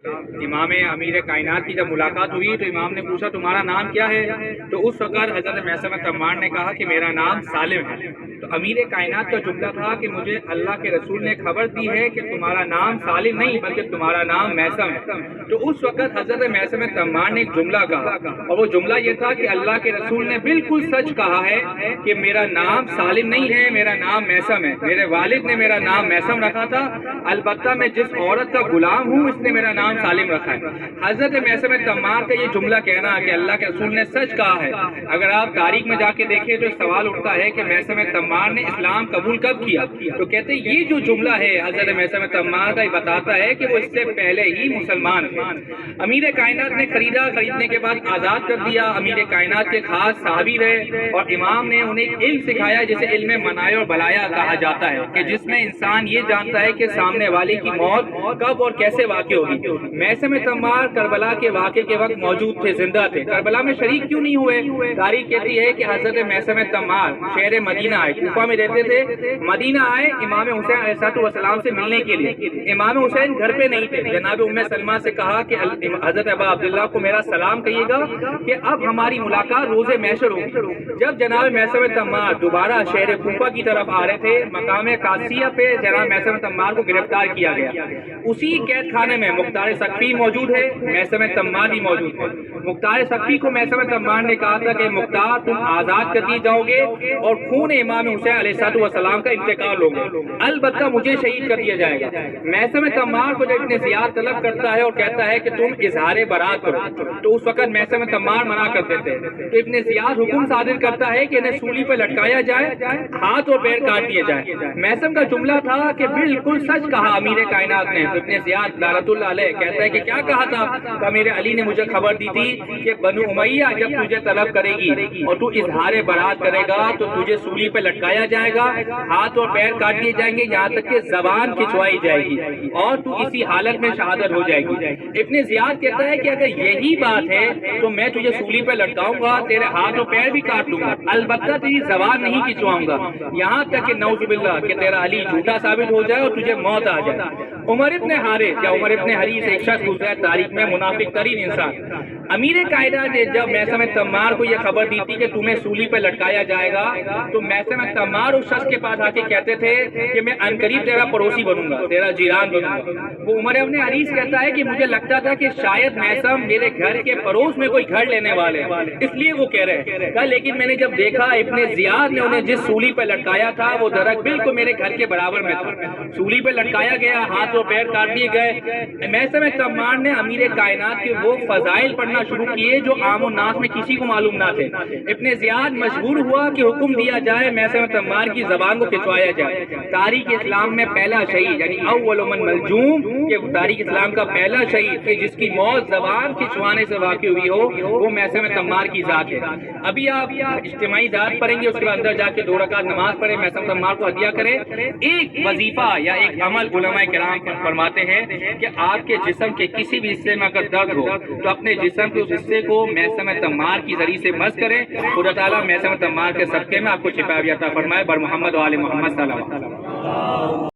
امام امیر کائنات کی جب ملاقات ہوئی تو امام نے پوچھا تمہارا نام کیا ہے؟ تو اس وقت حضرت میثم تمار نے کہا کہ میرا نام سالم ہے۔ تو امیر کائنات کا جملہ تھا کہ مجھے اللہ کے رسول نے خبر دی ہے کہ تمہارا نام سالم نہیں بلکہ تمہارا نام میثم ہے۔ تو اس وقت حضرت میثم تمار نے ایک جملہ کہا، اور وہ جملہ یہ تھا کہ اللہ کے رسول نے بالکل سچ کہا ہے کہ میرا نام سالم نہیں ہے، میرا نام میثم ہے۔ میرے والد نے میرا نام میثم رکھا تھا، البتہ میں جس عورت کا غلام ہوں اس نے میرا نام سالم رکھا ہے۔ حضرت میثم تمار کا یہ جملہ کہنا کہ اللہ کے رسول نے سچ کہا ہے، اگر آپ تاریخ میں جا کے دیکھیں تو ایک سوال اٹھتا ہے کہ میثم تمار نے اسلام قبول کب کیا؟ تو کہتے ہیں یہ جو جملہ ہے حضرت میثم تمار کا، یہ بتاتا ہے کہ وہ اس سے پہلے ہی مسلمان تھے۔ امیر کائنات نے خریدنے کے بعد آزاد کر دیا۔ امیر کائنات کے خاص صحابی رہے اور امام نے انہیں علم سکھایا جسے علم منائے اور بلایا کہا جاتا ہے، کہ جس میں انسان یہ جانتا ہے کہ سامنے والے کی موت کب اور کیسے واقع ہوگی۔ میثم تمار کربلا کے واقعے کے وقت موجود تھے، زندہ تھے۔ کربلا میں شریک کیوں نہیں ہوئے؟ تاریخ کہتی ہے کہ حضرت میثم تمار شہر مدینہ آئے، کوفہ میں رہتے تھے، مدینہ آئے امام حسین علیہ السلام سے ملنے کے لیے۔ امام حسین گھر پہ نہیں تھے۔ جناب ام سلمہ سے کہا کہ حضرت ابا عبداللہ کو میرا سلام کہیے گا کہ اب ہماری ملاقات روز محشر ہوگی۔ جب جناب میثم تمار دوبارہ شہر کوفہ کی طرف آ رہے تھے، مقام قادسیہ پہ جناب میثم تمار کو گرفتار کیا گیا۔ اسی قید خانے میں مختار ثقفی موجود ہے، میثم تمار بھی موجود ہے۔ مختار ثقفی کو میثم تمار نے کہا تھا کہ مختار تم آزاد کر دی جاؤ گے اور خون امام حسین علیہ السلام کا انتقال ہوگا، البتہ مجھے شہید کر دیا جائے گا۔ میثم تمار کو جب ابن زیاد طلب کرتا ہے اور کہتا ہے کہ تم اظہار برات کرو، تو اس وقت میثم تمار منع کر دیتے ہیں۔ تو ابن زیاد حکم صادر کرتا ہے کہ انہیں سولی پہ لٹکایا جائے، ہاتھ اور پیر کاٹ دیے جائے۔ میثم کا جملہ تھا کہ بالکل سچ کہا امیر کائنات نے۔ ابن زیاد لعنت اللہ علیہ کہتا ہے کہ کیا کہا تھا؟ کہ میرے علی نے مجھے خبر دی تھی کہ بنو امیہ جب تجھے طلب کرے گی اور تو اظہار برات کرے گا تو تجھے سولی پہ لٹکایا جائے گا، ہاتھ اور پیر کاٹ دیے جائیں گے، یہاں تک کہ زبان کھچوائی جائے گی اور تو اسی حالت میں شہادت ہو جائے گی۔ ابن زیاد کہتا ہے کہ اگر یہی بات ہے تو میں تجھے سولی پہ لٹکاؤں گا، تیرے ہاتھ اور پیر بھی کاٹ لوں گا، البتہ تیری زبان نہیں کھچواؤں گا، یہاں تک کہ نعوذ باللہ کہ تیرا علی جھوٹا ثابت ہو جائے اور تجھے موت آ جائے۔ عمر ابن حارث یا عمر ابن حریث ایک شخص گزرا ہے تاریخ میں، منافق ترین انسان۔ امیر کائنات نے جب میثم تمار کو یہ خبر دی تھی کہ تمہیں سولی پہ لٹکایا جائے گا، تو میثم تمار اس شخص کے پاس آ کے کہتے تھے کہ میں عنقریب تیرا پڑوسی بنوں گا، تیرا جیران بنوں گا۔ وہ عمر ابن حریث کہتا ہے کہ مجھے لگتا تھا کہ شاید میثم میرے گھر کے پڑوس میں کوئی گھر لینے والے ہیں، اس لیے وہ کہہ رہے ہیں، لیکن میں نے جب دیکھا ابن زیاد نے انہیں جس سولی پہ لٹکایا تھا وہ درخت بالکل میرے گھر کے برابر میں تھا۔ سولی پہ لٹکایا گیا، ہاتھ اور پیر کاٹ دیے گئے۔ میثم تمار نے امیر کائنات کے وہ فضائل پڑھنا شروع کیے جو عام الناس میں کسی کو معلوم نہ تھے۔ ابن زیاد مجبور ہوا کہ حکم دیا جائے میثم تمار کی زبان کو کھچوایا جائے۔ تاریخ اسلام میں پہلا شہید یعنی اول من ملجوم، کہ تاریخ اسلام کا پہلا شہید کہ جس کی موت زبان کھچوانے سے واقع ہوئی ہو، وہ میثم تمار کی ذات ہے۔ ابھی آپ اجتماعی ذات پڑھیں گے، اس کے بعد اندر جا کے 2 رکعت نماز پڑھیں، میثم تمار کو ہدیہ کریں۔ ایک وظیفہ یا ایک عمل علماء کرام فرماتے ہیں کہ آپ کے جسم کے کسی بھی حصے میں اگر درد ہو تو اپنے جسم کے اس حصے کو میثم تمار کی ذریعے سے مس کریں، خدا تعالیٰ میثم تمار کے صدقے میں آپ کو شفا عطا فرمائے۔ بر محمد و آل محمد صلی اللہ علیہ وسلم۔